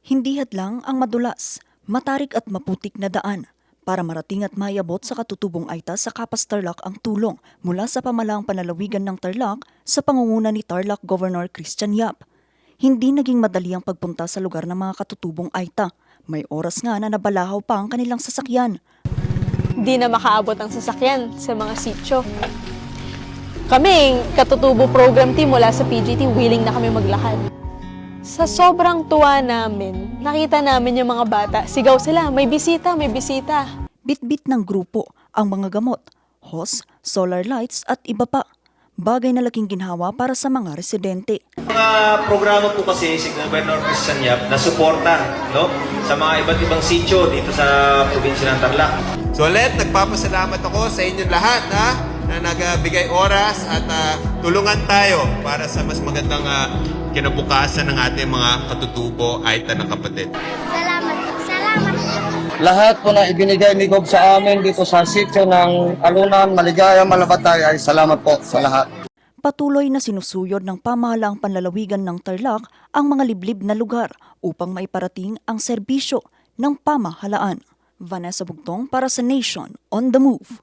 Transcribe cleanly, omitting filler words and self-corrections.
Hindi hadlang ang madulas, matarik at maputik na daan para marating at mayabot sa katutubong Aita sa Kapas Tarlac ang tulong mula sa pamalaang panlalawigan ng Tarlac sa pangunguna ni Tarlac Governor Christian Yap. Hindi naging madali ang pagpunta sa lugar ng mga katutubong Aita. May oras nga na nabalahaw pa ang kanilang sasakyan. Di na makaabot ang sasakyan sa mga sityo. Kami, katutubo program team mula sa PGT, willing na kami maglakad. Sa sobrang tuwa namin, nakita namin yung mga bata. Sigaw sila, may bisita, may bisita. Bitbit ng grupo ang mga gamot, hose, solar lights at iba pa. Bagay na laking ginhawa para sa mga residente. Mga programa po kasi si Governor Christian Yap na suporta, no, sa mga iba't ibang sityo dito sa probinsya ng Tarlac. So ulit, nagpapasalamat ako sa inyong lahat na nagbigay oras at tulungan tayo para sa mas magandang kinabukasan ng ating mga katutubo Aita na kapatid. Salamat po. Salamat po. Lahat po na ibinigay ni Gob sa amin dito sa sitio ng Alunan, Maligaya, Malabatay ay salamat po sa lahat. Patuloy na sinusuyod ng pamahalaang panlalawigan ng Tarlac ang mga liblib na lugar upang maiparating ang serbisyo ng pamahalaan. Vanessa Bugtong para sa Nation on the Move.